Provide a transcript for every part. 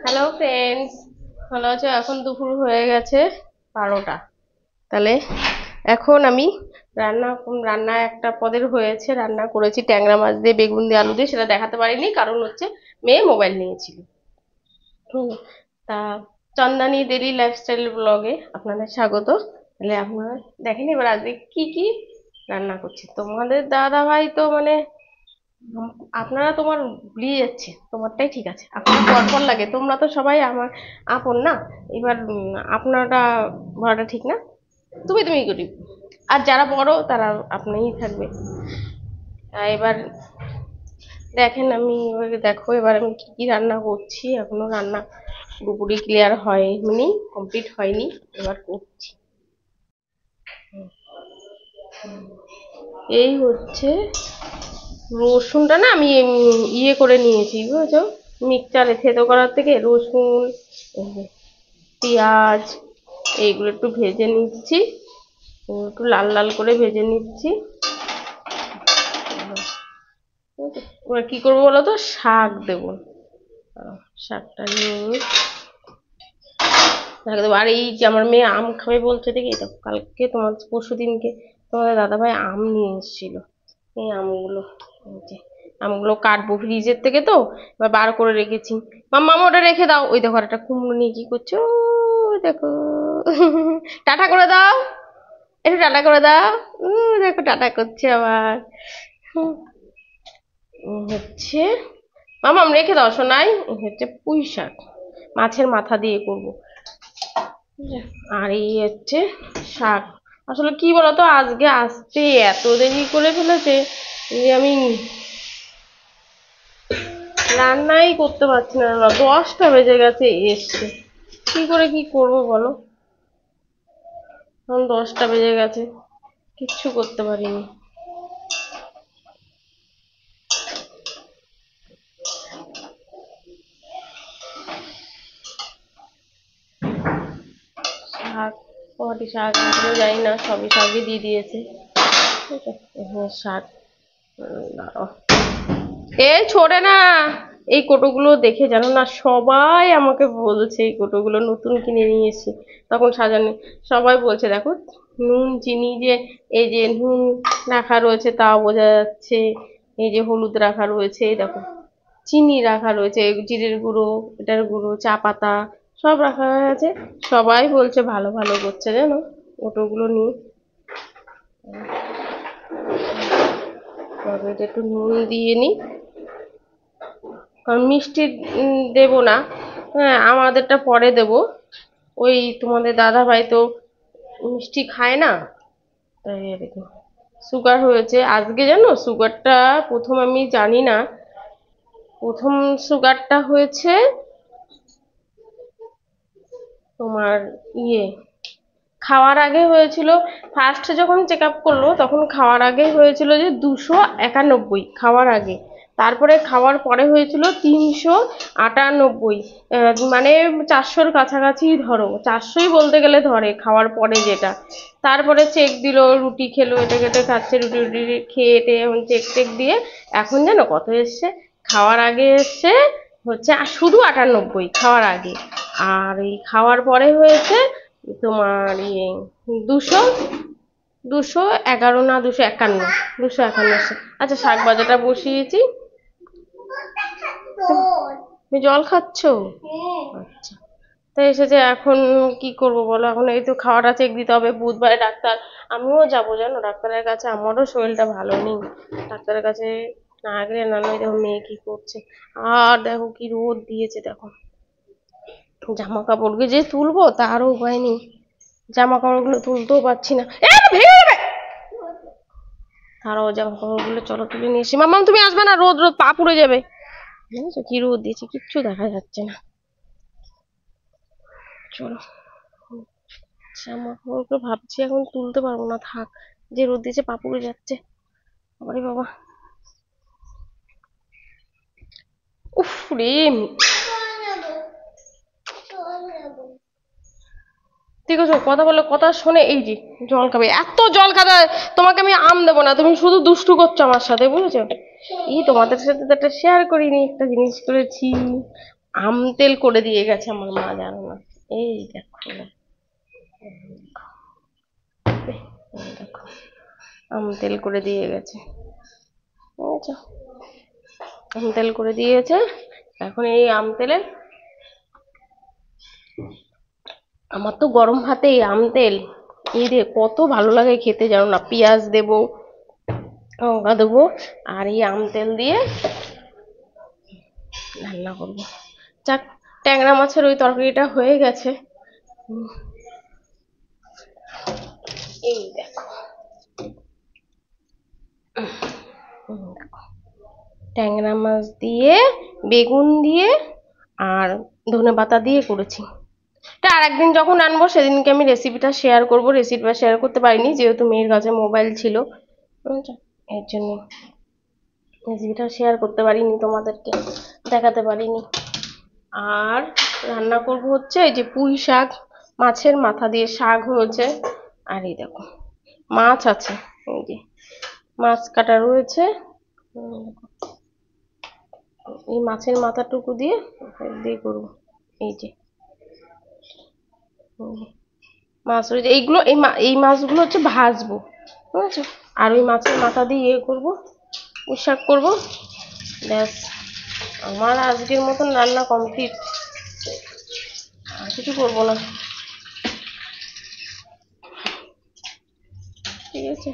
Hello friends, ভালো আছো? এখন দুপুর হয়ে গেছে 12টা। তাহলে এখন আমি রান্না রান্না একটা পদের হয়েছে, রান্না করেছি ট্যাংরা মাছ দিয়ে বেগুন দিয়ে আলু দিয়ে। সেটা দেখাতে পারিনি, কারণ হচ্ছে মেয়ে মোবাইল নিয়েছিল। হুম, তা চন্দানী ডেলি লাইফস্টাইল ব্লগে আপনাদের স্বাগত। তাহলে আপনারা দেখেন এবার আজকে কি কি রান্না করছি। তোমাদের দাদা ভাই তো মানে আপনারা তোমার ভুলিয়ে যাচ্ছে, তোমারটাই ঠিক আছে, আপনার পরপর লাগে, তোমরা তো সবাই আমার আপন না। এবার আপনারা বলাটা ঠিক না, তুমি তুমি করি। আর যারা বড় তারা আপনিই থাকবে। এবার দেখেন, আমি এবার দেখো এবার আমি কি কি রান্না করছি। এখনো রান্না পুরোপুরি ক্লিয়ার হয়নি, কমপ্লিট হয়নি, এবার করছি। এই হচ্ছে রসুনটা না আমি ইয়ে করে নিয়েছি, বুঝেছো? মিক্সচারে থেতো করার থেকে রসুন, এই যে পেঁয়াজ, এইগুলো একটু ভেজে নিচ্ছি, একটু লাল লাল করে ভেজে নিচ্ছি। এবার কি করবো বলো তো, শাক দেবো। শাকটা নিয়ে শাক দেবো। আর এই যে আমার মেয়ে আম খাবে বলছে, দেখি এটা কালকে তোমার পরশু দিনকে তোমাদের দাদাভাই আম নিয়ে এসেছিল। এই আমগুলো, এই যে আমগুলো কাটবো ফ্রিজের থেকে, তো এবার বার করে রেখেছি। মাম্মা ওটা রেখে দাও। ওই দেখো একটা কুমড়ো নিয়ে কি করছো, ওই দেখো। টাটা করে দাও, একটু টাটা করে দাও। দেখো টাটা করছে আবার। হচ্ছে মামাম রেখে দাও সোনাই। হচ্ছে পুঁই শাক, মাছের মাথা দিয়ে করবো। আর এই হচ্ছে শাক। আসলে কি বলতো, আজকে আসতে এত দেরি করে ফেলেছে যে আমি রান্নাই করতে পারছি না। 10টা বেজে গেছে এসছে, কি করে কি করবো বলো? এখন 10টা বেজে গেছে, কিচ্ছু করতে পারিনি। শাক, কটি শাক এগুলো জানি না, সবই শাকই দিয়ে দিয়েছে। ঠিক আছে, এখানে শাক। দাঁড়াও, এ ছোড়ে না। এই কোটোগুলো দেখে জানো না, সবাই আমাকে বলছে এই কোটোগুলো নতুন কিনে নিয়ে এসেছি তখন সাজানো। সবাই বলছে দেখো নুন চিনি, যে এই যে নুন রাখা রয়েছে তাও বোঝা যাচ্ছে, এই যে হলুদ রাখা রয়েছে, এই দেখো চিনি রাখা রয়েছে, জিরের গুঁড়ো, এটার গুঁড়ো, চা পাতা সব রাখা হয়ে আছে। সবাই বলছে ভালো ভালো করছে জানো কোটোগুলো নিয়ে। তবে এটা একটু নুন দিয়ে নি, কারণ মিষ্টি দেবো না। হ্যাঁ, আমাদেরটা পরে দেবো। ওই তোমাদের দাদা ভাই তো মিষ্টি খায় না, তাই আর কি। সুগার হয়েছে আজকে, জানো সুগারটা প্রথম আমি জানি না, প্রথম সুগারটা হয়েছে তোমার ইয়ে খাওয়ার আগে হয়েছিল। ফার্স্ট যখন চেক আপ করলো তখন খাওয়ার আগে হয়েছিল যে 291 খাওয়ার আগে। তারপরে খাওয়ার পরে হয়েছিল 398, মানে 400-র কাছাকাছি ধরো, 400ই বলতে গেলে ধরে খাওয়ার পরে যেটা। তারপরে চেক দিল, রুটি খেলো, এটা কেটে খাচ্ছে, রুটি রুটি খেয়ে টেয়ে এখন চেক টেক দিয়ে এখন জানো কত এসছে? খাওয়ার আগে এসছে হচ্ছে শুধু 98 খাওয়ার আগে। আর এই খাওয়ার পরে হয়েছে তোমার ইয়ে 200, 211 না 251, 251 এসছে। আচ্ছা, শাক ভাজাটা বসিয়েছি। তুমি জল খাচ্ছো? আচ্ছা, তাই এসেছে। এখন কি করব বলো, এখন এই তো খাওয়াটা চেক দিতে হবে, বুধবারে ডাক্তার। আমিও যাবো জানো ডাক্তারের কাছে, আমারও শরীরটা ভালো নেই। ডাক্তারের কাছে না গেলে না নয়। দেখো মেয়ে কি করছে, আর দেখো কি রোদ দিয়েছে, দেখো জামা কাপড়কে যে তুলবো তারও উপায় নেই, জামা কাপড়গুলো তুলতেও পারছি না। ভেঙে যাবে। আরো জামা কাপড়গুলো চলো তুলে নিয়ে এসি। মাম্মাম তুমি আসবে না, রোদ রোদ পা পুড়ে যাবে। জানিস কি রোদ দিয়েছে, কিচ্ছু দেখা যাচ্ছে না। চলো, জামা কাপড়গুলো ভাবছি এখন তুলতে পারবো না, থাক, যে রোদ দিয়েছে পা পুড়ে যাচ্ছে। আরে বাবা, উফ রে। ঠিক আছে, কথা বলে কথা শোনে। এই যে জল খাবে, এত জল খাবে। তোমাকে আমি আম দেবো না, তুমি শুধু দুষ্টু করছো আমার সাথে, বুঝেছো? তোমাদের সাথে তো একটা শেয়ার করিনি, একটা জিনিস করেছি। আম তেল করে দিয়ে গেছে আমার মা, জানো না? এই দেখো, দেখো আম তেল করে দিয়ে গেছে, বুঝেছো? আম তেল করে দিয়েছে। এখন এই আম তেলে আমার তো গরম ভাতে এই আম তেল এই রে কত ভালো লাগে খেতে, জানো না? পেঁয়াজ দেবো, লঙ্কা দেবো, আর এই আম তেল দিয়ে রান্না করবো। যাক, ট্যাংরা মাছের ওই তরকারিটা হয়ে গেছে। এই দেখো, দেখো ট্যাংরা মাছ দিয়ে, বেগুন দিয়ে, আর ধনেপাতা দিয়ে করেছি। তা আরেকদিন যখন আনবো সেদিনকে আমি রেসিপিটা শেয়ার করবো। রেসিপিটা শেয়ার করতে পারিনি যেহেতু মেয়ের কাছে মোবাইল ছিল, বুঝেছো? এর জন্য রেসিপিটা শেয়ার করতে পারিনি, তোমাদেরকে দেখাতে পারিনি। আর রান্না করব হচ্ছে এই যে পুঁই শাক, মাছের মাথা দিয়ে শাক হয়েছে। আর এই দেখো মাছ আছে, এই যে মাছ কাটা রয়েছে। এই মাছের মাথাটুকু দিয়ে দিয়ে করবো। এই যে মাছ রয়েছে, এইগুলো এই মাছগুলো হচ্ছে ভাজবো, বুঝেছো? আর ওই মাছের মাথা দিয়ে ইয়ে করবো, পুঁই শাক করবো, ব্যাস আমার আজকের মতন রান্না কমপ্লিট। আর কিছু করবো না, ঠিক আছে?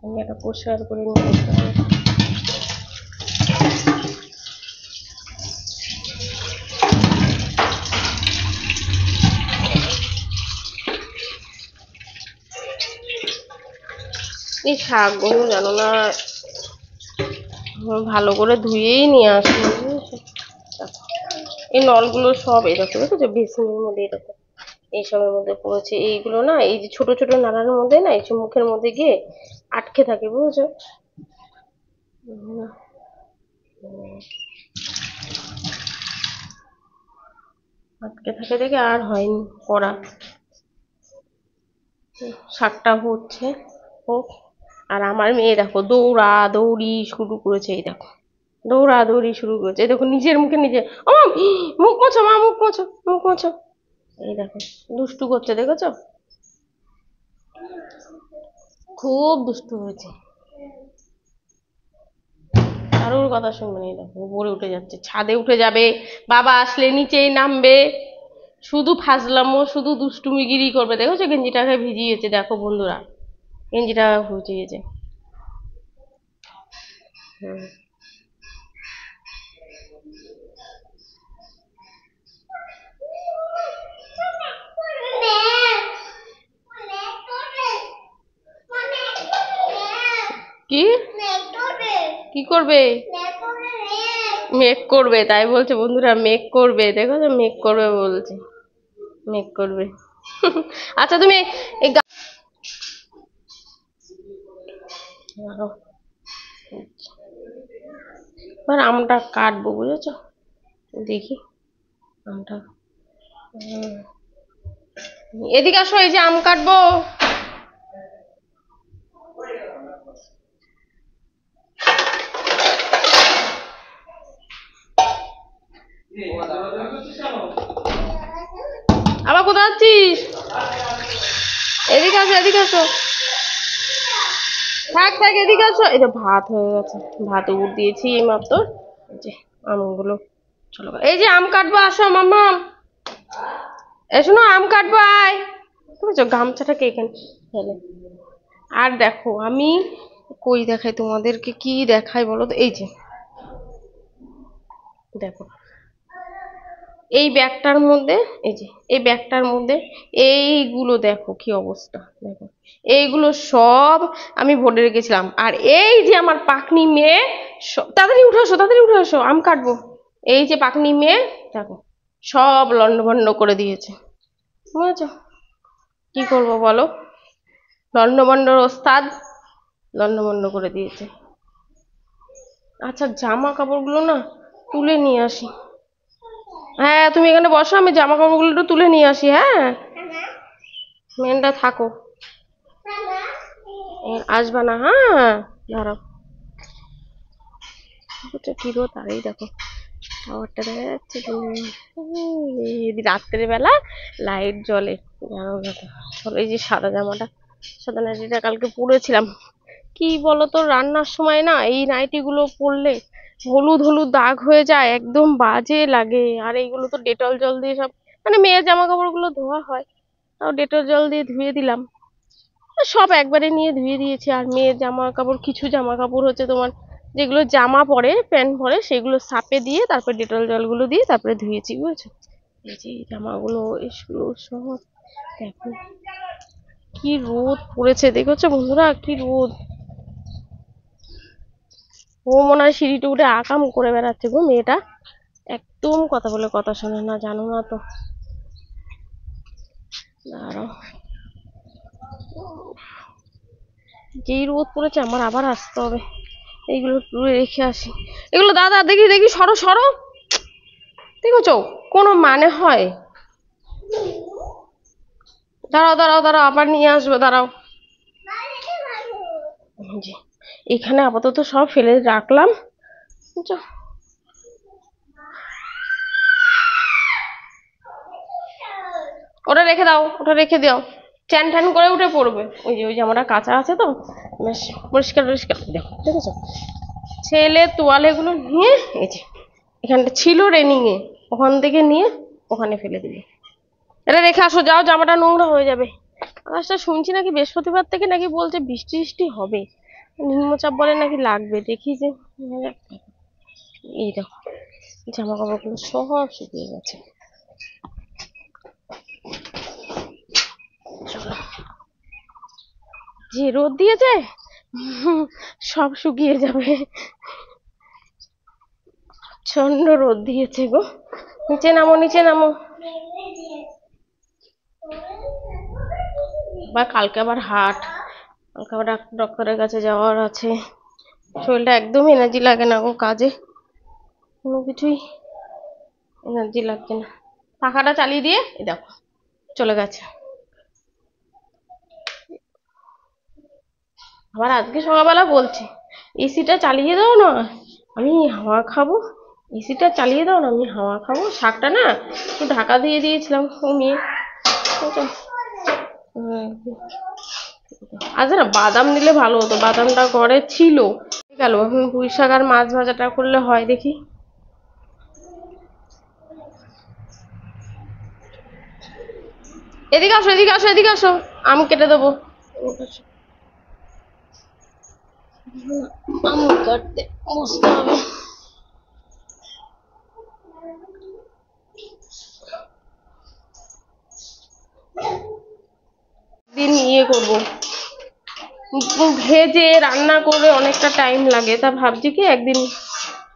আমি একটা পরিষ্কার করে নিয়ে আসতে হবে। এই শাকগুলো জানো না ভালো করে ধুয়েই নিয়ে আসি, বুঝেছো? এই নলগুলো সব এরকম, দেখেছো? বেসিনের মধ্যে এরকম এইসবের মধ্যে পড়েছে। এইগুলো না, এই যে ছোট ছোট নালার মধ্যে না, এই মুখের মধ্যে গিয়ে আটকে থাকে, বুঝেছো? আটকে থাকে দেখে আর হয়নি করা। শাকটা হচ্ছে হোক। আর আমার মেয়ে দেখো দৌড়া দৌড়ি শুরু করেছে, এই দেখো দৌড়া দৌড়ি শুরু করেছে, এই দেখো নিজের মুখে নিজে, ও মুখ মোছো মা, মুখ মোছো, মুখ মোছো। এই দেখো দুষ্টু করছে, দেখেছো? খুব দুষ্টু হয়েছে, কারোর কথা শুনবে না। দেখো উপরে উঠে যাচ্ছে, ছাদে উঠে যাবে, বাবা আসলে নিচেই নামবে, শুধু ফাজলামো, শুধু দুষ্টুমিগিরি করবে। দেখেছো গেঞ্জিটাকে ভিজিয়েছে, দেখো বন্ধুরা গেঞ্জিটা ভিজিয়েছে। হুম। কি কি করবে? মেক করবে, তাই বলছে বন্ধুরা, মেক করবে, দেখো তো মেক করবে বলছে, মেক করবে। আচ্ছা তুমি এই এবার আমটা কাটবো, বুঝেছো? দেখি আমটা, এদিকে আসো, এই যে আম কাটবো। আবার কোথায় যাচ্ছিস? এদিকে আসো, এদিকে আসো, থাক থাক, এদিকে আসো। এই যে ভাত হয়ে গেছে, ভাত উঠ দিয়েছি এই মাত্র। এই যে আমগুলো, চলো এই যে আম কাটবো, আসো মাম্মা, এসো না আম কাটবো, আয়। বুঝেছো গামছাটাকে এখানে ফেলে। আর দেখো আমি কই দেখাই তোমাদেরকে, কি দেখাই বলো তো? এই যে দেখো এই ব্যাগটার মধ্যে, এই যে এই ব্যাগটার মধ্যে এইগুলো দেখো কি অবস্থা, দেখো এইগুলো সব আমি ভরে রেখেছিলাম। আর এই যে আমার পাকনি মেয়ে, তাড়াতাড়ি উঠে আসো, তাড়াতাড়ি উঠে আসো, আম কাটবো। এই যে পাকনি মেয়ে, দেখো সব লন্ডভন্ড করে দিয়েছে, বুঝেছো? কি করবো বলো, লন্ডভন্ডর ওস্তাদ লন্ডভন্ড করে দিয়েছে। আচ্ছা জামা কাপড়গুলো না তুলে নিয়ে আসি। হ্যাঁ তুমি এখানে বসো, আমি জামা কাপড়গুলো একটু তুলে নিয়ে আসি। হ্যাঁ মেনটা থাকো, আসবা না? হ্যাঁ দাঁড়াও, কি রোদ, আর এই দেখো টাওয়ারটা দেখা যাচ্ছে কি? রাত্রের বেলা লাইট জ্বলে জানো না তো। চলো, এই যে সাদা জামাটা, সাদা নাইটিটা কালকে পরেছিলাম। কি বলতো, রান্নার সময় না এই নাইটি গুলো পরলে হলুদ হলুদ দাগ হয়ে যায়, একদম বাজে লাগে। আর এইগুলো তো ডেটল জল দিয়ে সব, মানে মেয়ের জামা কাপড় গুলো ধোয়া হয়, তাও ডেটল জল দিয়ে ধুয়ে দিলাম। সব একবারে নিয়ে ধুয়ে দিয়েছি। আর মেয়ের জামা কাপড়, কিছু জামা কাপড় হচ্ছে তোমার, যেগুলো জামা পরে প্যান্ট পরে, সেগুলো সাপে দিয়ে তারপরে ডেটল জলগুলো দিয়ে তারপরে ধুয়েছি, বুঝেছো? এই যে এই জামাগুলো, এগুলো সব দেখো কি রোদ পড়েছে, দেখেছো বন্ধুরা কি রোদ। ও মনে হয় সিঁড়িতে উঠে আকাম করে বেড়াচ্ছে গো মেয়েটা, একদম কথা বলে কথা শোনে না, জানো না তো। দাঁড়াও, যেই রোদ পড়েছে আমার আবার আসতে হবে, এইগুলো তুলে রেখে আসি। এগুলো দাদা, দেখি দেখি, সরো সরো, দেখেছো কোনো মানে হয়? দাঁড়াও দাঁড়াও দাঁড়াও, আবার নিয়ে আসবো, দাঁড়াও। এই যে এখানে আপাতত সব ফেলে রাখলাম, বুঝছো? ওটা রেখে দাও, ওটা রেখে দাও, চ্যান ট্যান করে উঠে পড়বে। ওই যে ওই জামাটা কাঁচা আছে তো, বেশ পরিষ্কার পরিষ্কার, দেখো দেখেছো? ছেলে তোয়ালে গুলো নিয়ে, এই যে এখানটা ছিল রেনিং এ, ওখান থেকে নিয়ে ওখানে ফেলে দিবি। এটা রেখে আসো, যাও, জামাটা নোংরা হয়ে যাবে। আকাশটা শুনছি নাকি বৃহস্পতিবার থেকে নাকি বলছে বৃষ্টি বৃষ্টি হবে, নিম্নচাপ বলে নাকি লাগবে, দেখি যে। এই দেখো জামা কাপড় গুলো সব শুকিয়ে গেছে। চলো, যে রোদ দিয়েছে সব শুকিয়ে যাবে, প্রচন্ড রোদ দিয়েছে গো। নিচে নামো, নিচে নামো। বা কালকে আবার হাট, কালকে আবার ডক্টরের কাছে যাওয়ার আছে। শরীরটা একদম এনার্জি লাগে না গো, কাজে কোনো কিছুই এনার্জি লাগছে না। পাখাটা চালিয়ে দিয়ে এই দেখো চলে গেছে। আবার আজকে সকালবেলা বলছে এসিটা চালিয়ে দাও না, আমি হাওয়া খাবো, এসিটা চালিয়ে দাও না, আমি হাওয়া খাবো। শাকটা না একটু ঢাকা দিয়ে দিয়েছিলাম কমিয়ে, বুঝছো? আচ্ছা না, বাদাম দিলে ভালো হতো, বাদামটা ঘরে ছিল। গেল, এখন পুঁই শাক আর মাছ ভাজাটা করলে হয়, দেখি। এদিকে আসো, এদিকে আসো, এদিকে আসো, আম কেটে দেবো। আম কাটতে বসতে হবে। দিন ইয়ে করবো, ভেজে রান্না করে অনেকটা টাইম লাগে, তা ভাবছি কি একদিন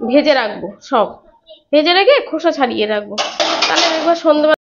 ভেজে রাখবো, সব ভেজে রেখে খোসা ছাড়িয়ে রাখবো, তাহলে একবার সন্ধ্যেবেলা